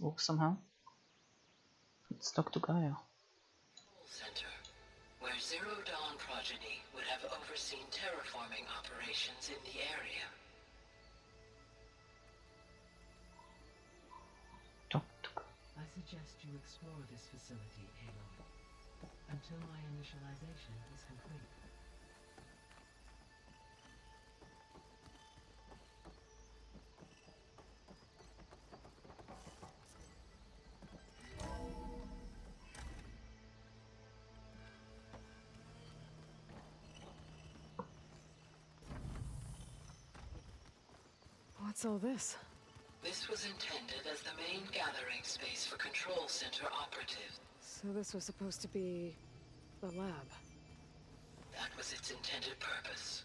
book somehow. Let's talk to Gaia. Center, where Zero Dawn progeny would have overseen terraforming operations in the area. Talk to I suggest you explore this facility, Aloy, until my initialization is complete. What's all this? This was intended as the main gathering space for Control Center operatives. So this was supposed to be a lab. That was its intended purpose.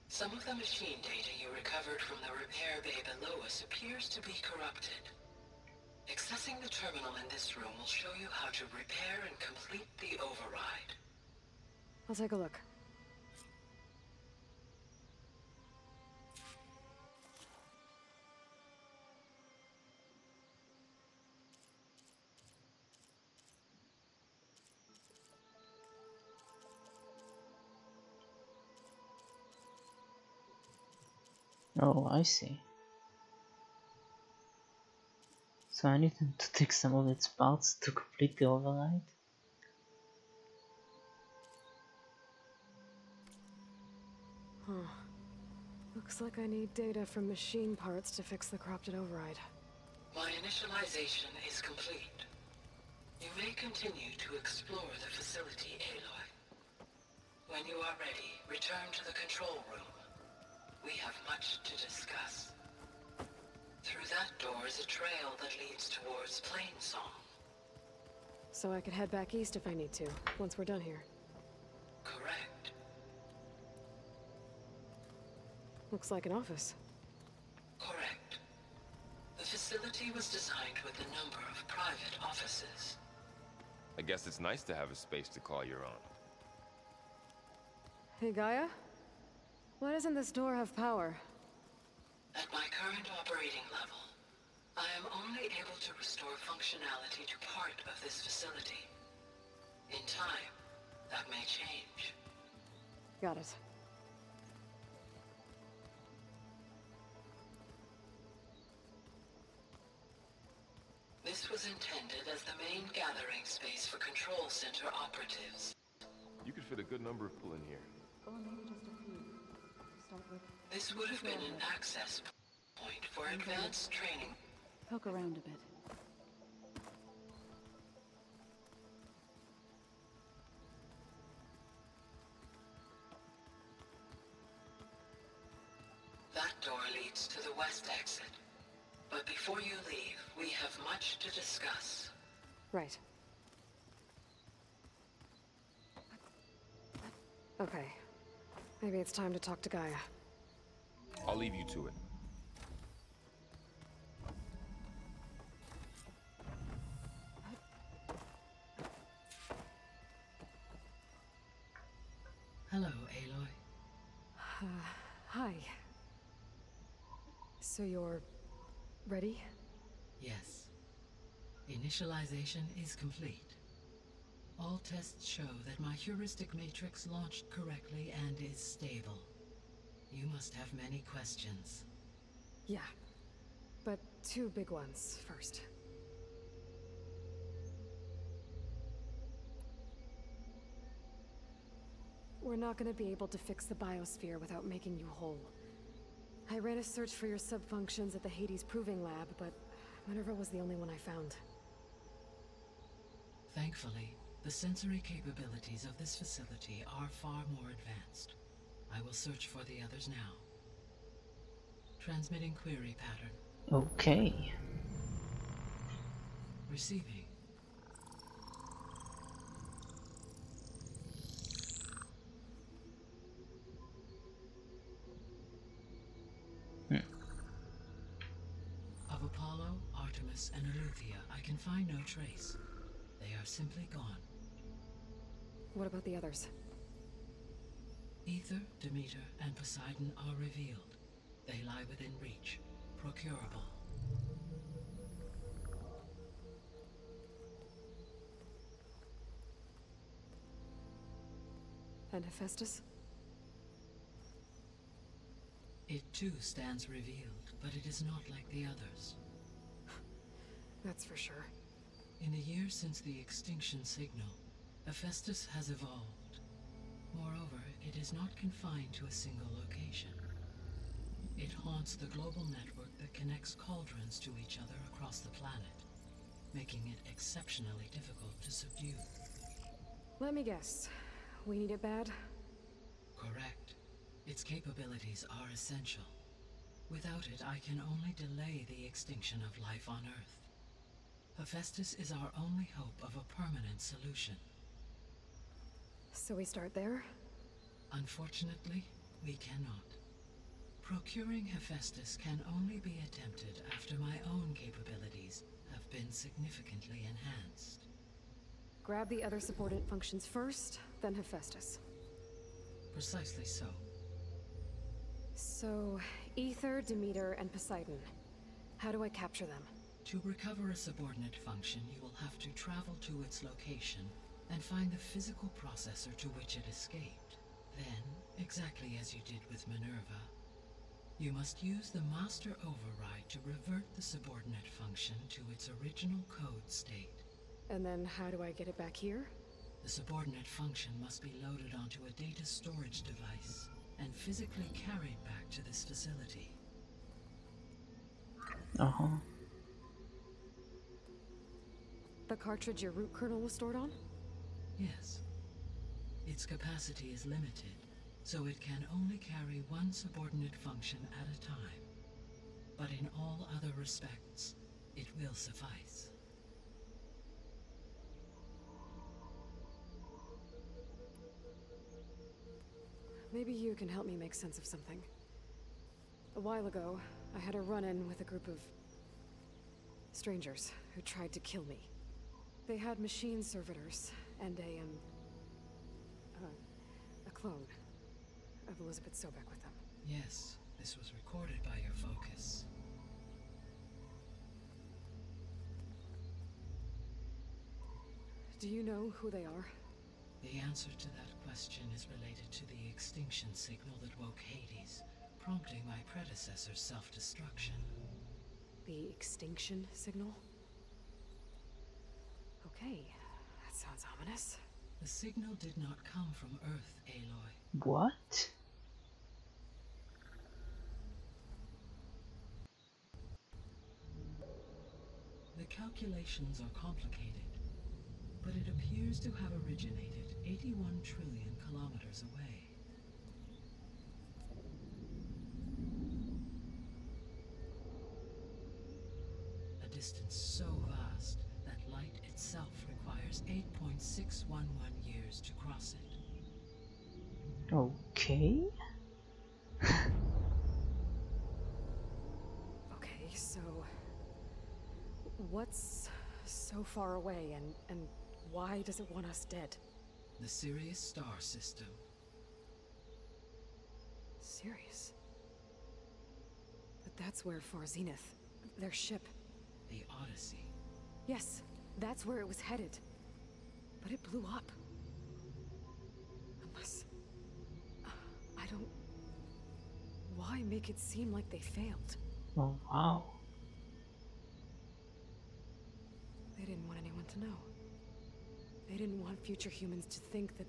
Some of the machine data you recovered from the repair bay below us appears to be corrupted. Accessing the terminal in this room will show you how to repair and complete the override. I'll take a look. Oh, I see. So I need them to take some of its parts to complete the override? Huh. Looks like I need data from machine parts to fix the corrupted override. My initialization is complete. You may continue to explore the facility, Aloy. When you are ready, return to the control room. We have much to discuss. Through that door is a trail that leads towards Plainsong. So I could head back east if I need to, once we're done here. Correct. Looks like an office. Correct. The facility was designed with a number of private offices. I guess it's nice to have a space to call your own. Hey, Gaia? Why doesn't this door have power? At my current operating level, I am only able to restore functionality to part of this facility. In time, that may change. Got it. This was intended as the main gathering space for Control Center operatives. You could fit a good number of people in here. Or maybe just a few. To start with. This would have been an access point for advanced training. Poke around a bit. That door leads to the west exit. But before you leave, we have much to discuss. Right. Okay. Maybe it's time to talk to Gaia. I'll leave you to it. Hello, Aloy. Hi. So you're ready? Yes. Initialization is complete. All tests show that my heuristic matrix launched correctly and is stable. You must have many questions. Yeah. But two big ones first. We're not gonna be able to fix the biosphere without making you whole. I ran a search for your subfunctions at the Hades Proving Lab, but Minerva was the only one I found. Thankfully, the sensory capabilities of this facility are far more advanced. I will search for the others now. Transmitting query pattern. Okay. Receiving. Of Apollo, Artemis, and Eleuthia, I can find no trace. They are simply gone. What about the others? Ether, Demeter, and Poseidon are revealed. They lie within reach, procurable. And Hephaestus? It too stands revealed, but it is not like the others. That's for sure. In the years since the extinction signal, Hephaestus has evolved. Moreover, it is not confined to a single location. It haunts the global network that connects cauldrons to each other across the planet, making it exceptionally difficult to subdue. Let me guess. We need it bad? Correct. Its capabilities are essential. Without it, I can only delay the extinction of life on Earth. Hephaestus is our only hope of a permanent solution. So we start there? Unfortunately, we cannot. Procuring Hephaestus can only be attempted after my own capabilities have been significantly enhanced. Grab the other subordinate functions first, then Hephaestus. Precisely so. So, Aether, Demeter, and Poseidon. How do I capture them? To recover a subordinate function, you will have to travel to its location and find the physical processor to which it escaped. Then, exactly as you did with Minerva, you must use the master override to revert the subordinate function to its original code state. And then how do I get it back here? The subordinate function must be loaded onto a data storage device and physically carried back to this facility. Uh-huh. The cartridge your root kernel was stored on? Yes. Its capacity is limited, so it can only carry one subordinate function at a time. But in all other respects, it will suffice. Maybe you can help me make sense of something. A while ago, I had a run-in with a group of strangers who tried to kill me. They had machine servitors and a clone of Elizabeth Sobek with them. Yes, this was recorded by your focus. Do you know who they are? The answer to that question is related to the extinction signal that woke Hades, prompting my predecessor's self-destruction. The extinction signal? Okay, that sounds ominous. The signal did not come from Earth, Aloy. What? The calculations are complicated, but it appears to have originated 81 trillion kilometers away. A distance so vast that light itself requires 8.611 years to cross it. Okay. Okay, so what's so far away and why does it want us dead? The Sirius star system. Sirius? But that's where Far Zenith, their ship. The Odyssey. Yes, that's where it was headed. But it blew up. Unless... I don't... Why make it seem like they failed? Oh, wow. They didn't want anyone to know. They didn't want future humans to think that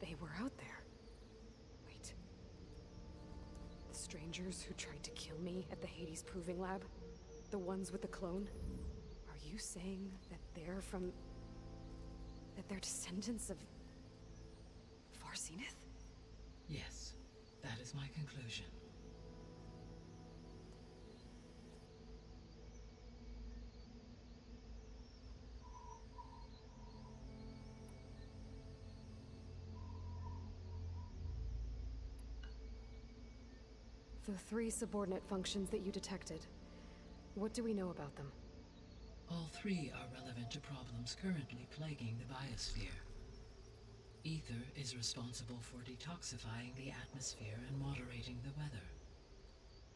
they were out there. Wait. The strangers who tried to kill me at the Hades Proving Lab? The ones with the clone? Are you saying that they're from... that they're descendants of... Far Zenith? Yes, that is my conclusion. The 3 subordinate functions that you detected. What do we know about them? All 3 are relevant to problems currently plaguing the biosphere. Ether is responsible for detoxifying the atmosphere and moderating the weather.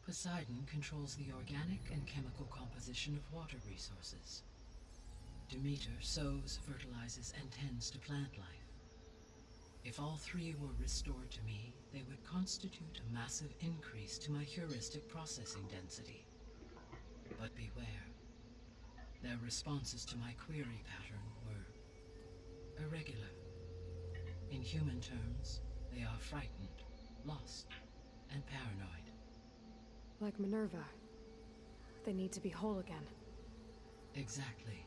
Poseidon controls the organic and chemical composition of water resources. Demeter sows, fertilizes, and tends to plant life. If all three were restored to me, they would constitute a massive increase to my heuristic processing density. But beware. Their responses to my query pattern were irregular. In human terms, they are frightened, lost, and paranoid. Like Minerva. They need to be whole again. Exactly.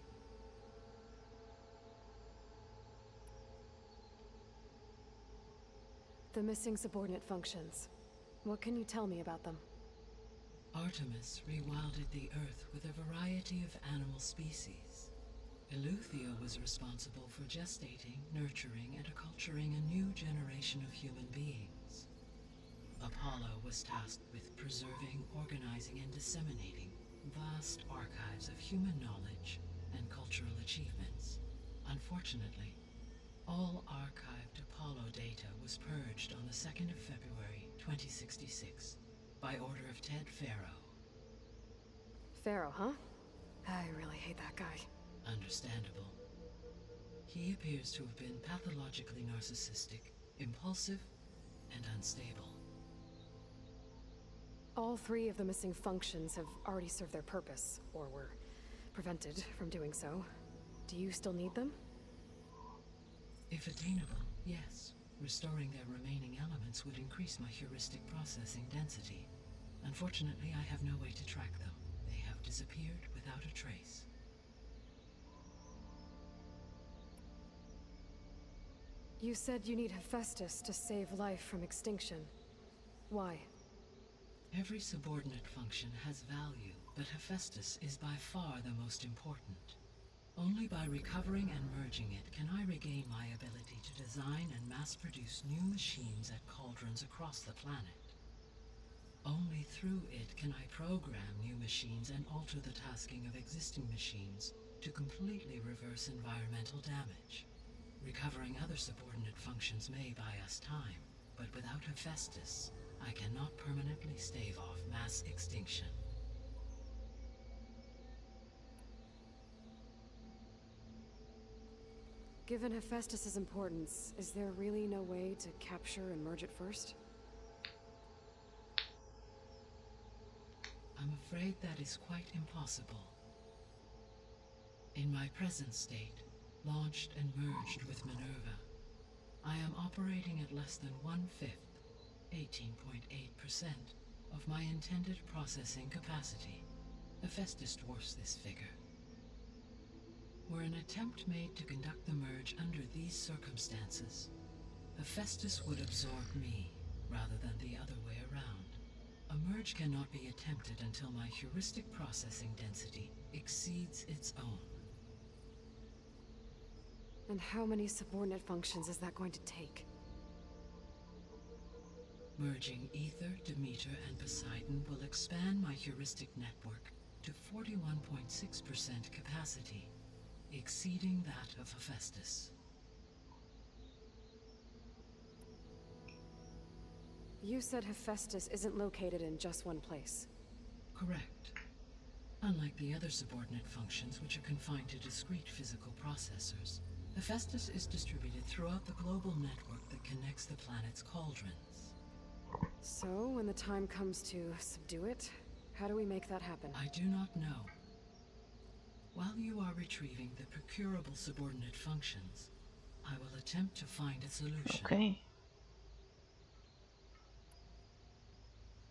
The missing subordinate functions. What can you tell me about them? Artemis rewilded the Earth with a variety of animal species. Eleuthia was responsible for gestating, nurturing, and acculturating a new generation of human beings. Apollo was tasked with preserving, organizing, and disseminating vast archives of human knowledge and cultural achievements. Unfortunately, all archived Apollo data was purged on the 2nd of February, 2066, by order of Ted Faro. Pharaoh, huh? I really hate that guy. Understandable. He appears to have been pathologically narcissistic, impulsive, and unstable. All three of the missing functions have already served their purpose, or were prevented from doing so. Do you still need them? If attainable, yes. Restoring their remaining elements would increase my heuristic processing density. Unfortunately, I have no way to track them. They have disappeared without a trace. You said you need Hephaestus to save life from extinction. Why? Every subordinate function has value, but Hephaestus is by far the most important. Only by recovering and merging it can I regain my ability to design and mass-produce new machines at cauldrons across the planet. Only through it can I program new machines and alter the tasking of existing machines to completely reverse environmental damage. Recovering other subordinate functions may buy us time, but without Hephaestus, I cannot permanently stave off mass extinction. Given Hephaestus's importance, is there really no way to capture and merge it first? I'm afraid that is quite impossible. In my present state, launched and merged with Minerva, I am operating at less than 1/5, 18.8%, of my intended processing capacity. Hephaestus dwarfs this figure. Were an attempt made to conduct the merge under these circumstances, Hephaestus would absorb me, rather than the other way around. A merge cannot be attempted until my heuristic processing density exceeds its own. And how many subordinate functions is that going to take? Merging Ether, Demeter, and Poseidon will expand my heuristic network to 41.6% capacity, exceeding that of Hephaestus. You said Hephaestus isn't located in just one place. Correct. Unlike the other subordinate functions, which are confined to discrete physical processors, Hephaestus is distributed throughout the global network that connects the planet's cauldrons. So, when the time comes to subdue it, how do we make that happen? I do not know. While you are retrieving the procurable subordinate functions, I will attempt to find a solution. Okay.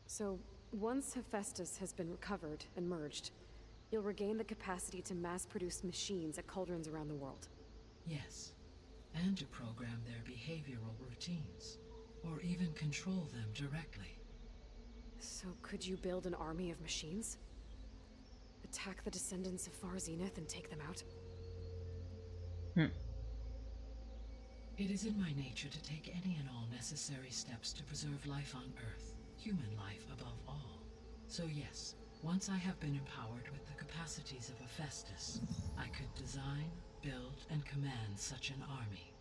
So, once Hephaestus has been recovered and merged, you'll regain the capacity to mass-produce machines at cauldrons around the world. Yes, and to program their behavioral routines, or even control them directly. So could you build an army of machines? Attack the descendants of Far Zenith and take them out? It is in my nature to take any and all necessary steps to preserve life on Earth, human life above all. So yes, once I have been empowered with the capacities of Hephaestus, I could design, build, and command such an army.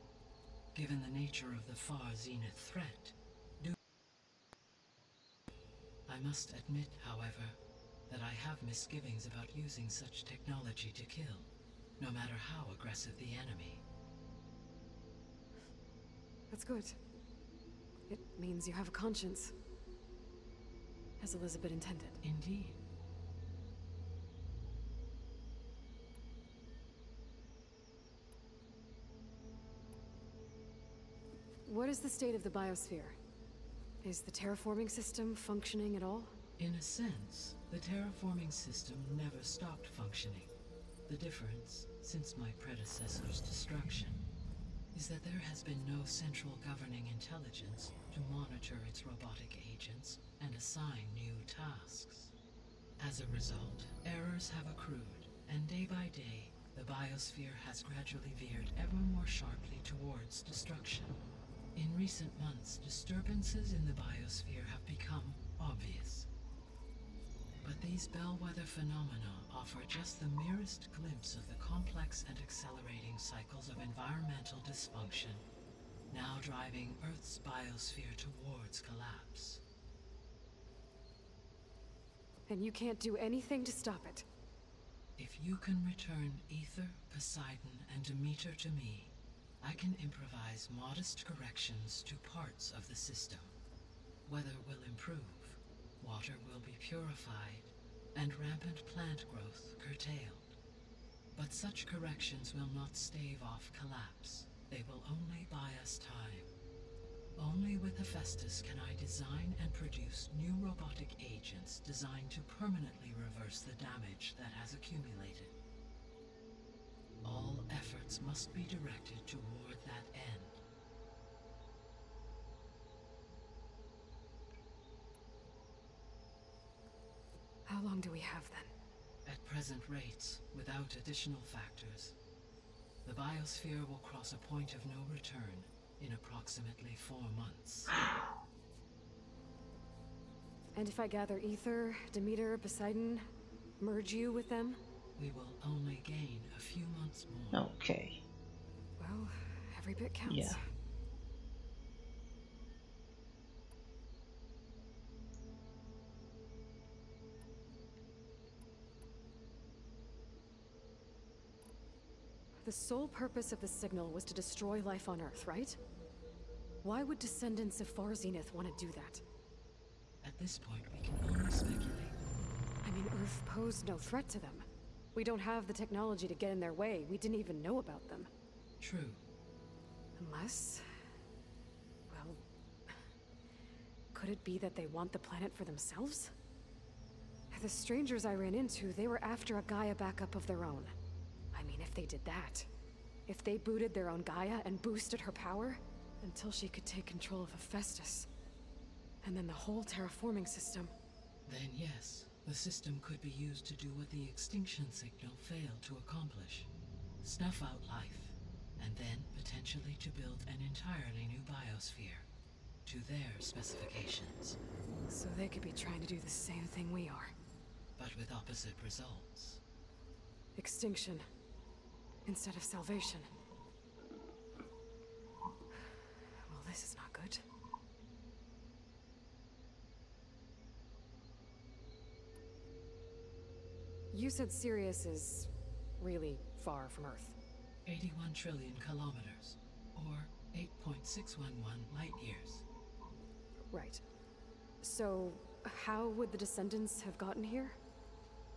Given the nature of the Far Zenith threat, I must admit, however, that I have misgivings about using such technology to kill, no matter how aggressive the enemy. That's good. It means you have a conscience. As Elizabeth intended. Indeed. What is the state of the biosphere? Is the terraforming system functioning at all? In a sense, the terraforming system never stopped functioning. The difference, since my predecessor's destruction, is that there has been no central governing intelligence to monitor its robotic agents and assign new tasks. As a result, errors have accrued, and day by day, the biosphere has gradually veered ever more sharply towards destruction. In recent months, disturbances in the biosphere have become obvious. But these bellwether phenomena offer just the merest glimpse of the complex and accelerating cycles of environmental dysfunction, now driving Earth's biosphere towards collapse. And you can't do anything to stop it? If you can return Aether, Poseidon, and Demeter to me, I can improvise modest corrections to parts of the system. Weather will improve, water will be purified, and rampant plant growth curtailed. But such corrections will not stave off collapse. They will only buy us time. Only with Hephaestus can I design and produce new robotic agents designed to permanently reverse the damage that has accumulated. All efforts must be directed toward that end. How long do we have then? At present rates, without additional factors, the biosphere will cross a point of no return in approximately 4 months. And if I gather Aether, Demeter, Poseidon, merge you with them? We will only gain a few months more. Okay. Well, every bit counts. Yeah. The sole purpose of the signal was to destroy life on Earth, right? Why would descendants of Far Zenith want to do that? At this point, we can only speculate. I mean, Earth posed no threat to them. We don't have the technology to get in their way. We didn't even know about them. True. Unless... well... could it be that they want the planet for themselves? The strangers I ran into, they were after a Gaia backup of their own. I mean, if they did that... if they booted their own Gaia and boosted her power... until she could take control of Hephaestus. And then the whole terraforming system. Then yes, the system could be used to do what the extinction signal failed to accomplish. Snuff out life, and then potentially to build an entirely new biosphere. To their specifications. So they could be trying to do the same thing we are. But with opposite results. Extinction. Instead of salvation. Well, this is not good. You said Sirius is really far from Earth. 81 trillion kilometers, or 8.611 light years. Right. So, how would the Descendants have gotten here?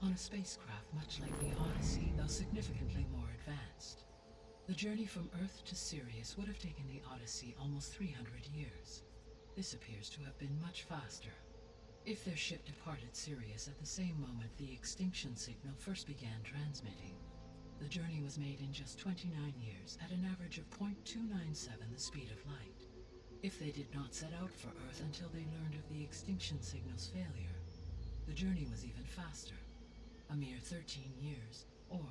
On a spacecraft much like the Odyssey, though significantly more advanced. The journey from Earth to Sirius would have taken the Odyssey almost 300 years. This appears to have been much faster. If their ship departed Sirius at the same moment the extinction signal first began transmitting, the journey was made in just 29 years at an average of 0.297 the speed of light. If they did not set out for Earth until they learned of the extinction signal's failure, the journey was even faster, a mere 13 years, or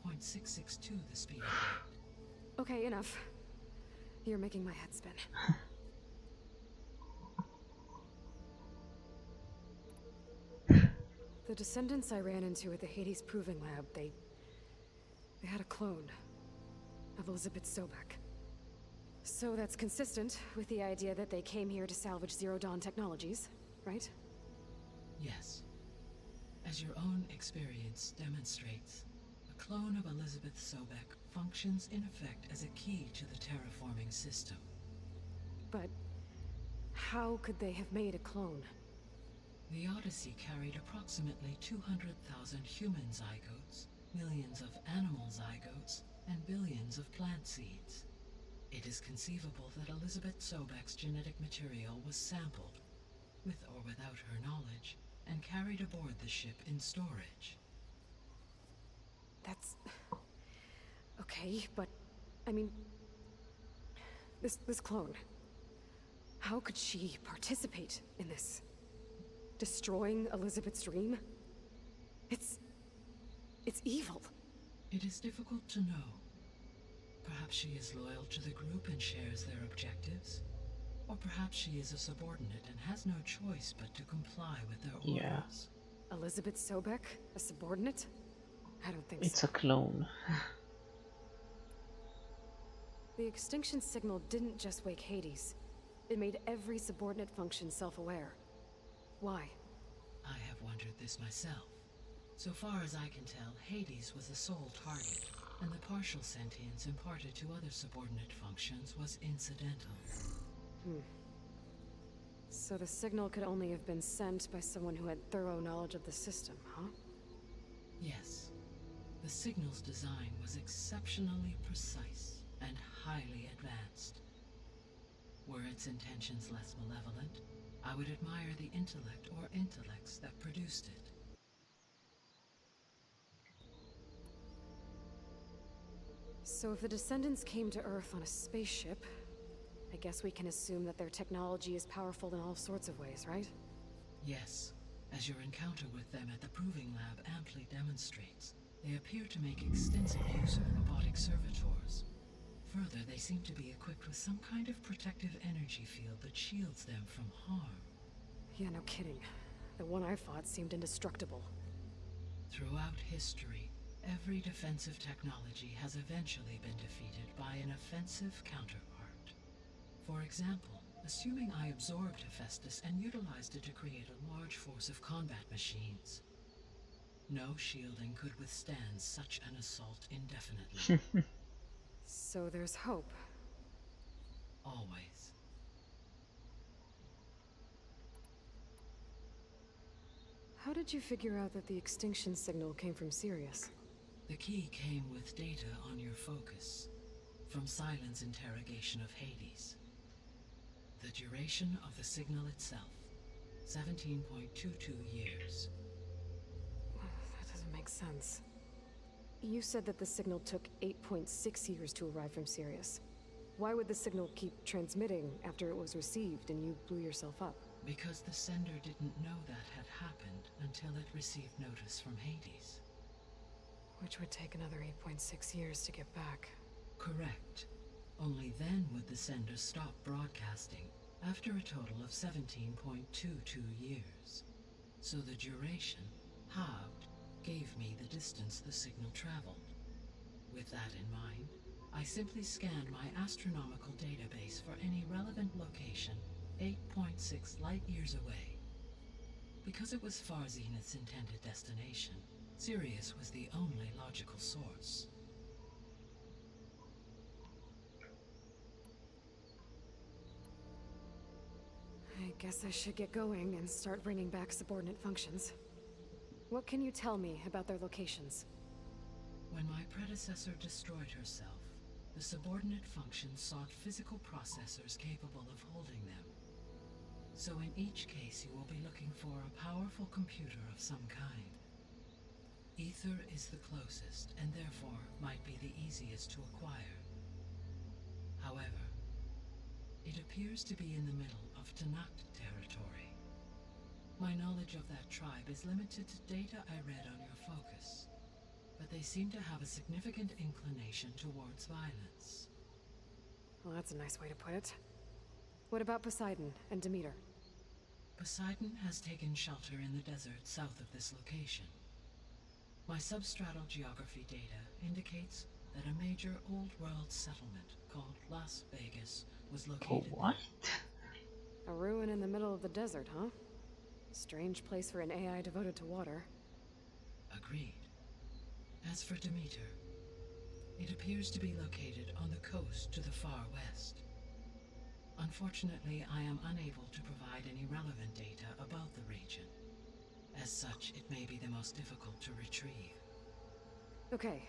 0.662 the speed of light. Okay, enough. You're making my head spin. The Descendants I ran into at the Hades Proving Lab, they had a clone of Elizabeth Sobek. So that's consistent with the idea that they came here to salvage Zero Dawn technologies, right? Yes. As your own experience demonstrates, a clone of Elizabeth Sobek functions in effect as a key to the terraforming system. But how could they have made a clone? The Odyssey carried approximately 200,000 human zygotes, millions of animal zygotes, and billions of plant seeds. It is conceivable that Elizabeth Sobek's genetic material was sampled, with or without her knowledge, and carried aboard the ship in storage. That's... okay, but... I mean... This clone... How could she participate in this? Destroying Elizabeth's dream? It's evil. It is difficult to know. Perhaps she is loyal to the group and shares their objectives. Or perhaps she is a subordinate and has no choice but to comply with their orders. Yeah. Elizabeth Sobek? A subordinate? I don't think It's so. a clone. The extinction signal didn't just wake Hades. It made every subordinate function self-aware. Why? I have wondered this myself. So far as I can tell, Hades was the sole target, and the partial sentience imparted to other subordinate functions was incidental. So the signal could only have been sent by someone who had thorough knowledge of the system, huh? Yes. The signal's design was exceptionally precise and highly advanced. Were its intentions less malevolent, I would admire the intellect or intellects that produced it. So if the Descendants came to Earth on a spaceship, I guess we can assume that their technology is powerful in all sorts of ways, right? Yes. As your encounter with them at the Proving Lab amply demonstrates, they appear to make extensive use of robotic servitors. Further, they seem to be equipped with some kind of protective energy field that shields them from harm. Yeah, no kidding. The one I fought seemed indestructible. Throughout history, every defensive technology has eventually been defeated by an offensive counterpart. For example, assuming I absorbed Hephaestus and utilized it to create a large force of combat machines. No shielding could withstand such an assault indefinitely. So there's hope. Always. How did you figure out that the extinction signal came from Sirius? The key came with data on your focus, from Silent's interrogation of Hades. The duration of the signal itself, 17.22 years. That doesn't make sense. You said that the signal took 8.6 years to arrive from Sirius. Why would the signal keep transmitting after it was received and you blew yourself up? Because the sender didn't know that had happened until it received notice from Hades. Which would take another 8.6 years to get back. Correct. Only then would the sender stop broadcasting, after a total of 17.22 years. So the duration, halved, gave me the distance the signal traveled. With that in mind, I simply scanned my astronomical database for any relevant location 8.6 light-years away. Because it was Far Zenith's intended destination, Sirius was the only logical source. I guess I should get going and start bringing back subordinate functions. What can you tell me about their locations? When my predecessor destroyed herself, the subordinate functions sought physical processors capable of holding them. So in each case you will be looking for a powerful computer of some kind. Ether is the closest, and therefore might be the easiest to acquire. However, it appears to be in the middle of Tenakth territory. My knowledge of that tribe is limited to data I read on your focus, but they seem to have a significant inclination towards violence. Well, that's a nice way to put it. What about Poseidon and Demeter? Poseidon has taken shelter in the desert south of this location. My substratal geography data indicates that a major old-world settlement called Las Vegas was Oh, located what? A ruin in the middle of the desert, huh? Strange place for an AI devoted to water. there. Agreed. As for Demeter, it appears to be located on the coast to the far west. Unfortunately, I am unable to provide any relevant data about the region. As such, it may be the most difficult to retrieve. Okay,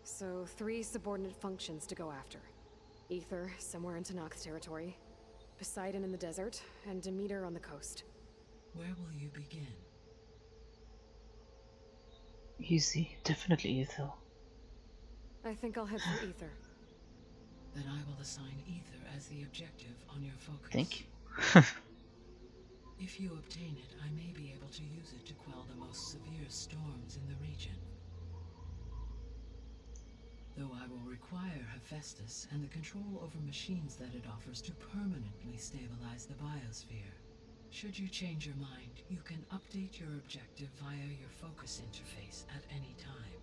so 3 subordinate functions to go after. Aether, somewhere in Tenakth territory. Poseidon in the desert, and Demeter on the coast. Where will you begin? Easy, definitely Ether. I think I'll head for Aether. Then I will assign Aether as the objective on your focus. Thank you. If you obtain it, I may be able to use it to quell the most severe storms in the region. Though I will require Hephaestus and the control over machines that it offers to permanently stabilize the biosphere. Should you change your mind, you can update your objective via your focus interface at any time.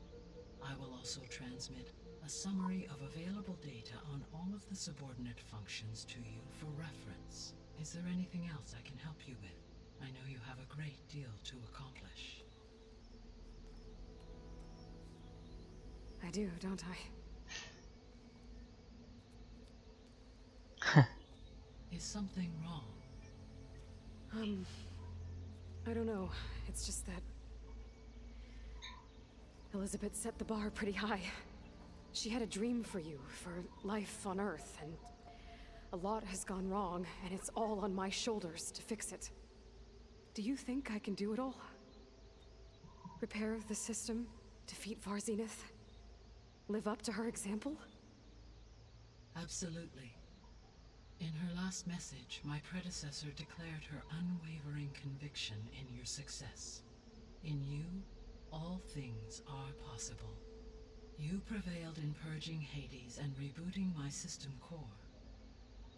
I will also transmit a summary of available data on all of the subordinate functions to you for reference. Is there anything else I can help you with? I know you have a great deal to accomplish. I do, don't I? Is something wrong? I don't know. It's just that Elizabeth set the bar pretty high. She had a dream for you, for life on Earth, and a lot has gone wrong, and it's all on my shoulders to fix it. Do you think I can do it all? Repair the system, defeat Varzenith, live up to her example? Absolutely. In her last message, my predecessor declared her unwavering conviction in your success. In you, all things are possible. You prevailed in purging Hades and rebooting my system core.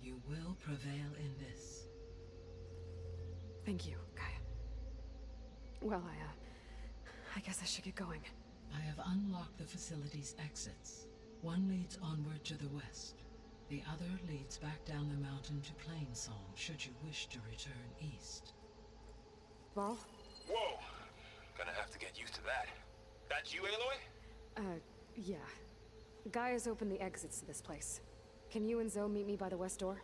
You will prevail in this. Thank you, Gaia. Well, I guess I should get going. I have unlocked the facility's exits. One leads onward to the west. The other leads back down the mountain to Plainsong, should you wish to return east. Varl? Whoa! Gonna have to get used to that. That's you, Aloy? Yeah. Gaia's opened the exits to this place. Can you and Zoe meet me by the west door?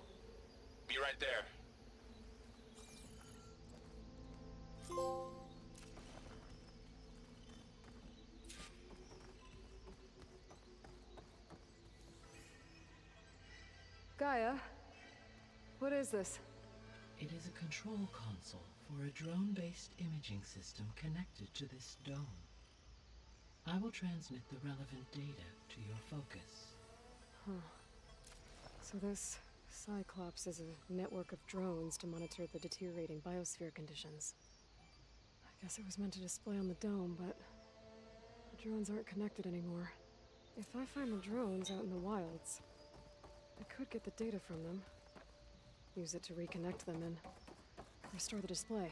Be right there. Gaia? What is this? It is a control console for a drone-based imaging system connected to this dome. I will transmit the relevant data to your focus. So this Cyclops is a network of drones to monitor the deteriorating biosphere conditions. I guess it was meant to display on the dome, but the drones aren't connected anymore. If I find the drones out in the wilds, I could get the data from them, use it to reconnect them and restore the display.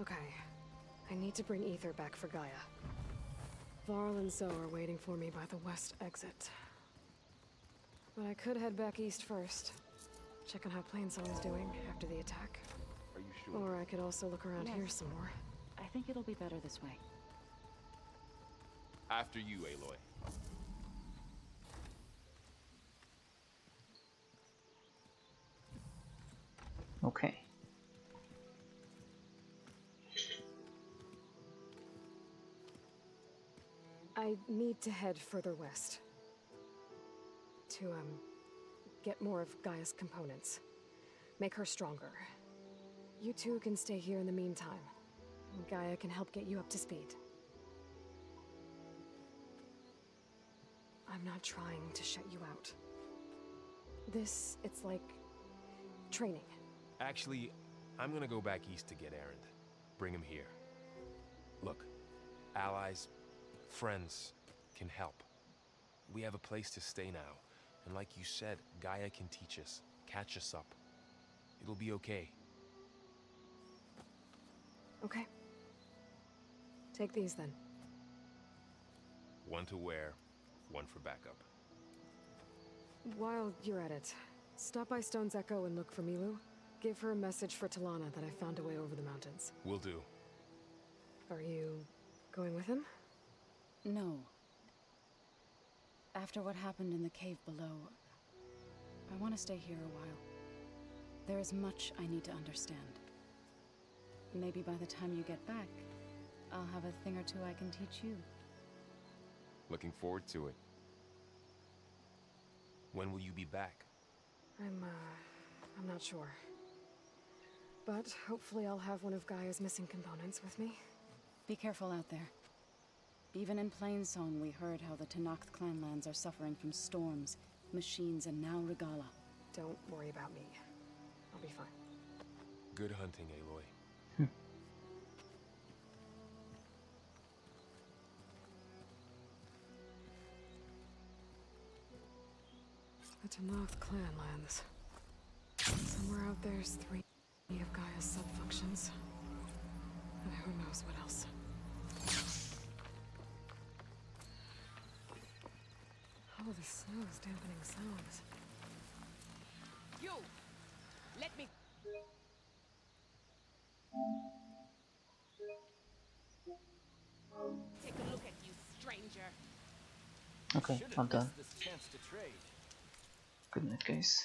Okay, I need to bring Aether back for Gaia. Varl and Zoe are waiting for me by the west exit. But I could head back east first, check on how Plainsong's doing after the attack. Are you sure? Or I could also look around here some more. I think it'll be better this way. After you, Aloy. Okay. I need to head further west. To, get more of Gaia's components. Make her stronger. You two can stay here in the meantime. Gaia can help get you up to speed. I'm not trying to shut you out. It's like training. Actually, I'm gonna go back east to get Erend. Bring him here. Look, allies, friends can help. We have a place to stay now. And like you said, Gaia can teach us, catch us up. It'll be okay. Okay. Take these then. One to wear, one for backup. While you're at it, stop by Stone's Echo and look for Milu. Give her a message for Talana that I found a way over the mountains. Will do. Are you going with him? No. After what happened in the cave below, I want to stay here a while. There is much I need to understand. Maybe by the time you get back, I'll have a thing or two I can teach you. Looking forward to it. When will you be back? I'm not sure. But hopefully I'll have one of Gaia's missing components with me. Be careful out there. Even in Plainsong, we heard how the Tenakth clanlands are suffering from storms, machines, and now Regalla. Don't worry about me. I'll be fine. Good hunting, Aloy. The Tenakth clanlands. Somewhere out there's 3 of Gaia's sub-functions. And who knows what else. Oh, the snow is dampening sounds. You! Let me... Take a look at you, stranger. Okay, I'm done. This chance to trade. Good night, guys.